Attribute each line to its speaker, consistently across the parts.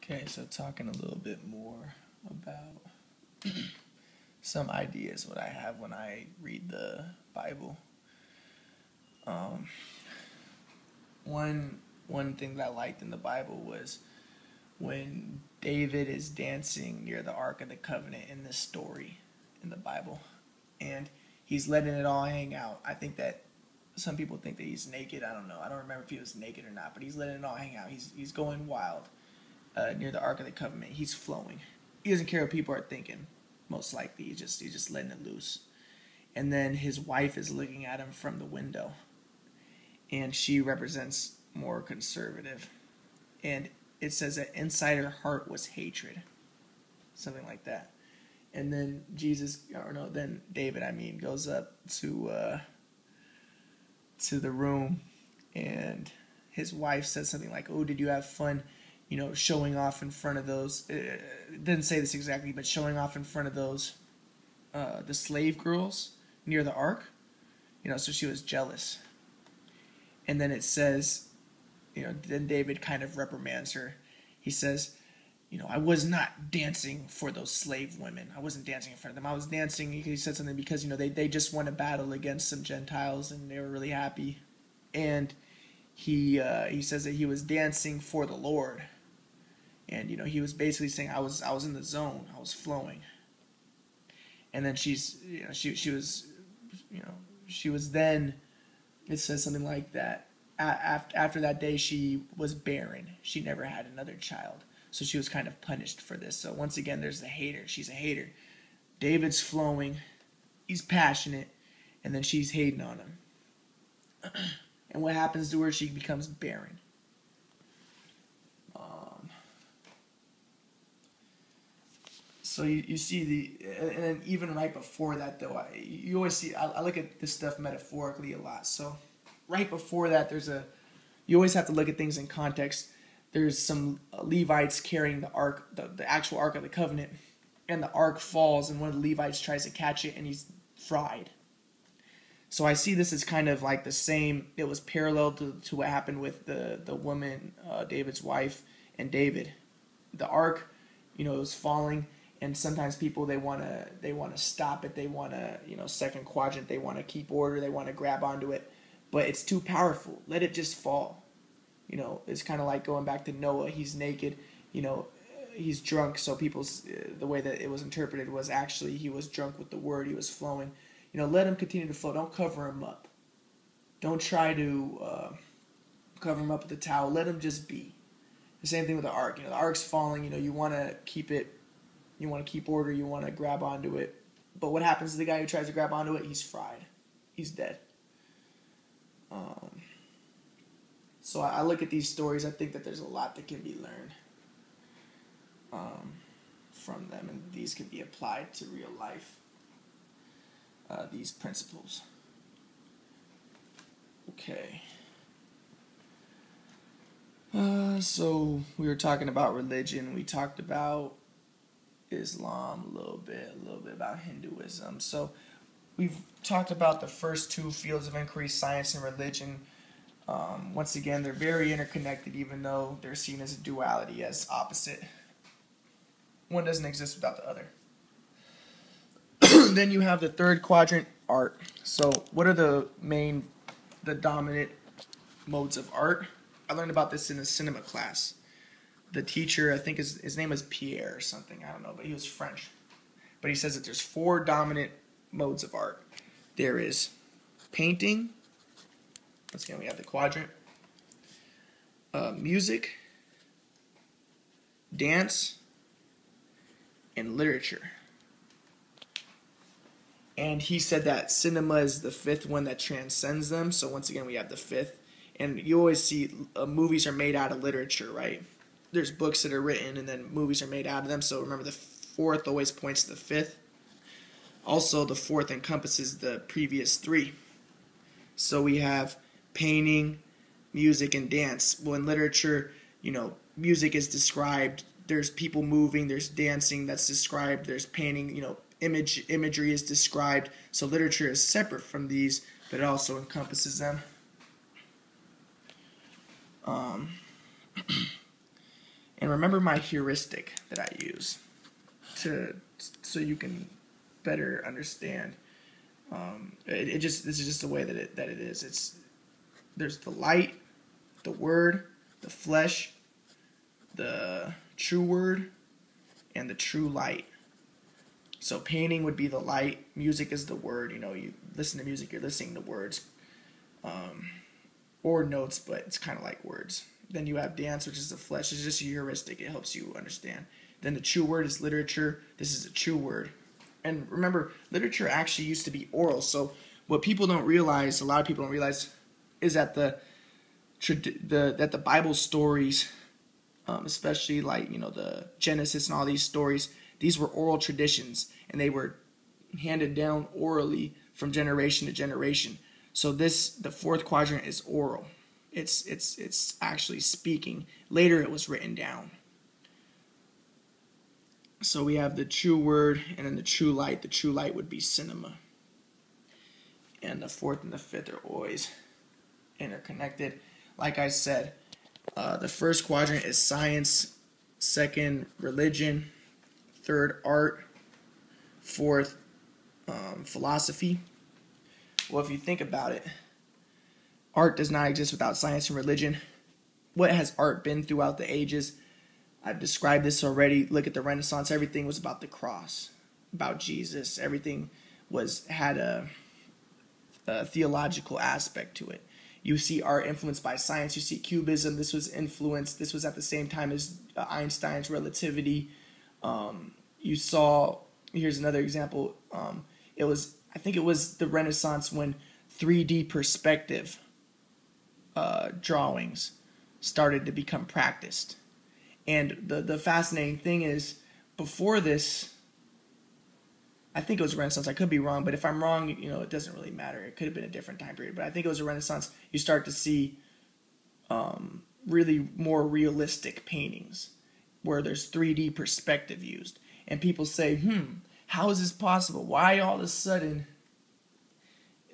Speaker 1: Okay, so talking a little bit more about some ideas what I have when I read the Bible. Um, one thing that I liked in the Bible was when David is dancing near the Ark of the Covenant in this story in the Bible, and he's letting it all hang out. I think that some people think that he's naked. I don't know. I don't remember if he was naked or not, but he's letting it all hang out. He's going wild near the Ark of the Covenant. He's flowing. He doesn't care what people are thinking. Most likely, he's just letting it loose. And then his wife is looking at him from the window, and she represents more conservative. And it says that inside her heart was hatred, something like that. And then then David, goes up to the room, and his wife says something like, "Oh, did you have fun, showing off in front of those?" It didn't say this exactly, but showing off in front of those, the slave girls near the ark, So she was jealous. And then it says, then David kind of reprimands her. He says, I was not dancing for those slave women. I wasn't dancing in front of them. I was dancing, he said something because, they just won a battle against some Gentiles and they were really happy. And he says that he was dancing for the Lord. And, he was basically saying, I was in the zone. I was flowing. And then she was then, it says something like that. After that day, she was barren. She never had another child. So she was kind of punished for this. So once again, there's the hater. She's a hater. David's flowing. He's passionate. And then she's hating on him. And what happens to her? She becomes barren. So you see and then even right before that, though, you always see, I look at this stuff metaphorically a lot. So right before that, you always have to look at things in context. There's some Levites carrying the ark, the actual Ark of the Covenant, and the ark falls, and one of the Levites tries to catch it, and he's fried. So I see this as kind of like the same. It was parallel to what happened with the woman, David's wife, and David. The ark, it was falling, and sometimes people they want to stop it. They want to second quadrant. They want to keep order. They want to grab onto it, but it's too powerful. Let it just fall. It's kind of like going back to Noah. He's naked, he's drunk. So the way that it was interpreted was actually he was drunk with the word. He was flowing. Let him continue to flow. Don't cover him up. Don't try to cover him up with a towel. Let him just be. The same thing with the ark. The ark's falling. You want to keep it. You want to keep order. You want to grab onto it. But what happens to the guy who tries to grab onto it? He's fried. He's dead. So I look at these stories. I think that there's a lot that can be learned from them, and these can be applied to real life. These principles. Okay. So we were talking about religion. We talked about Islam a little bit about Hinduism. So we've talked about the first two fields of inquiry, science and religion. Once again, they're very interconnected, even though they're seen as a duality, as opposite. One doesn't exist without the other. Then you have the third quadrant, art. So what are the dominant modes of art? I learned about this in a cinema class. The teacher, I think his name is Pierre or something, I don't know, but he was French. But he says that there's 4 dominant modes of art. There is painting. Once again, we have the quadrant. Music, dance, and literature. And he said that cinema is the 5th one that transcends them. So once again, we have the 5th. And you always see movies are made out of literature, right? There's books that are written and then movies are made out of them. So remember, the 4th always points to the 5th. Also, the 4th encompasses the previous 3. So we have painting, music, and dance. Well, in literature, music is described. There's people moving. There's dancing that's described. There's painting, imagery is described. So literature is separate from these, but it also encompasses them. And remember my heuristic that I use so you can better understand. This is just the way that it is. There's the light, the word, the flesh, the true word, and the true light. So painting would be the light, music is the word. You listen to music, you're listening to words, or notes, but it's kind of like words. Then you have dance, which is the flesh. It's just a heuristic. It helps you understand. Then the true word is literature. This is a true word. And remember, literature actually used to be oral. So what people don't realize, a lot of people don't realize, is that the Bible stories, especially like the Genesis and all these stories, these were oral traditions, and they were handed down orally from generation to generation. So the fourth quadrant is oral. It's actually speaking. Later it was written down. So we have the true word and then the true light. The true light would be cinema. And the fourth and the fifth are always interconnected. Like I said, the first quadrant is science, second religion, third art, fourth philosophy. Well, if you think about it, art does not exist without science and religion. What has art been throughout the ages? I've described this already. Look at the Renaissance. Everything was about the cross, about Jesus. Everything had a theological aspect to it. You see art influenced by science. You see Cubism. This was at the same time as Einstein's relativity. Here's another example. I think it was the Renaissance when 3D perspective drawings started to become practiced. And the fascinating thing is, before this, I think it was Renaissance. I could be wrong, but if I'm wrong, it doesn't really matter. It could have been a different time period, but I think it was a Renaissance. You start to see really more realistic paintings where there's 3D perspective used. And people say, how is this possible? Why all of a sudden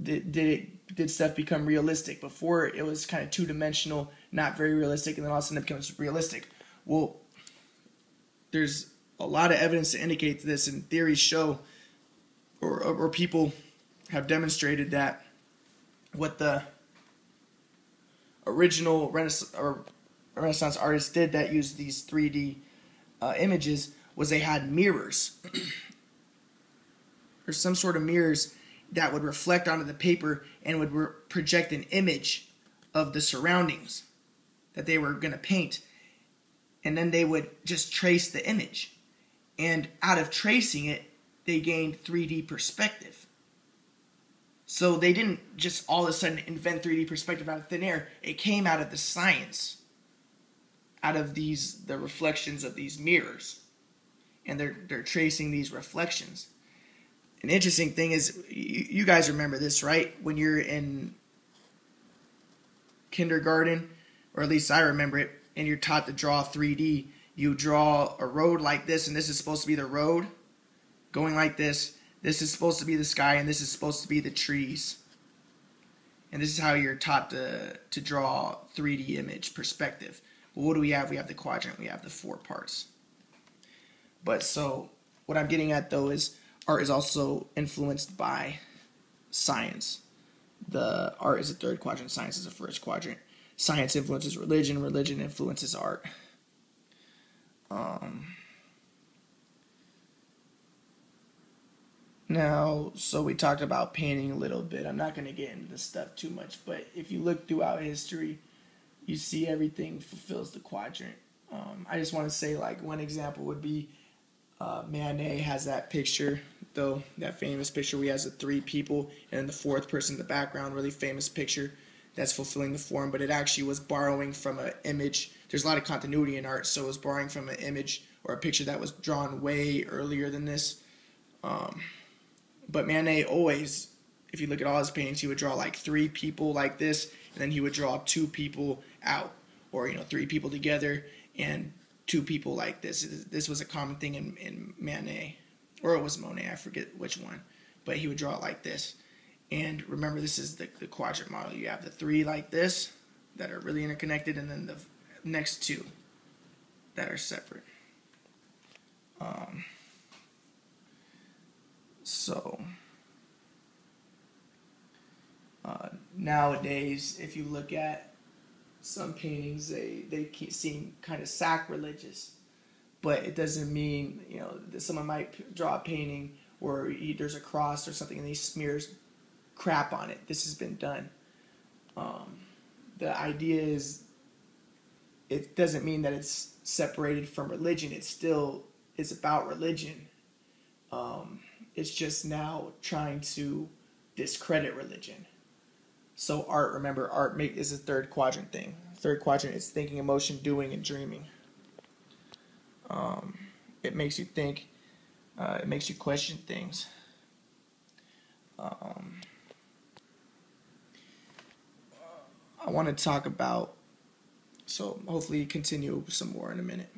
Speaker 1: did stuff become realistic? Before it was kind of two-dimensional, not very realistic, and then all of a sudden it becomes realistic. Well, there's a lot of evidence to indicate this, and theories show, or people have demonstrated that what the original Renaissance artists did that used these 3D images was they had mirrors or some sort of mirrors that would reflect onto the paper and would project an image of the surroundings that they were going to paint. And then they would just trace the image. And out of tracing it, they gained 3D perspective. So they didn't just all of a sudden invent 3D perspective out of thin air. It came out of the science, out of the reflections of these mirrors. And they're tracing these reflections. An interesting thing is, you guys remember this, right? When you're in kindergarten, or at least I remember it, and you're taught to draw 3D, you draw a road like this, and this is supposed to be the road, going like this. This is supposed to be the sky, and this is supposed to be the trees. And this is how you're taught to draw 3D image perspective. Well, what do we have? We have the quadrant. We have the 4 parts. But so what I'm getting at, though, is art is also influenced by science. The art is the third quadrant. Science is the first quadrant. Science influences religion. Religion influences art. Now, so we talked about painting a little bit. I'm not going to get into this stuff too much, but if you look throughout history, you see everything fulfills the quadrant. I just want to say, like, one example would be Manet has that picture, though, that famous picture where he has the 3 people, and then the 4th person in the background, really famous picture that's fulfilling the form, but it actually was borrowing from an image. There's a lot of continuity in art, so it was borrowing from an image or a picture that was drawn way earlier than this. But Manet always, if you look at all his paintings, he would draw like 3 people like this, and then he would draw 2 people out, or 3 people together and 2 people like this. This was a common thing in Manet, or it was Monet, I forget which one, but he would draw it like this. And remember, this is the quadrant model. You have the 3 like this that are really interconnected, and then the next 2 that are separate. So nowadays, if you look at some paintings, they seem kind of sacrilegious, but it doesn't mean, that someone might draw a painting where there's a cross or something and he smears crap on it. This has been done. The idea is, it doesn't mean that it's separated from religion. It still is about religion. It's just now trying to discredit religion. So art, remember, is a third quadrant thing. Third quadrant is thinking, emotion, doing, and dreaming. It makes you think. It makes you question things. I want to talk about, so hopefully continue some more in a minute.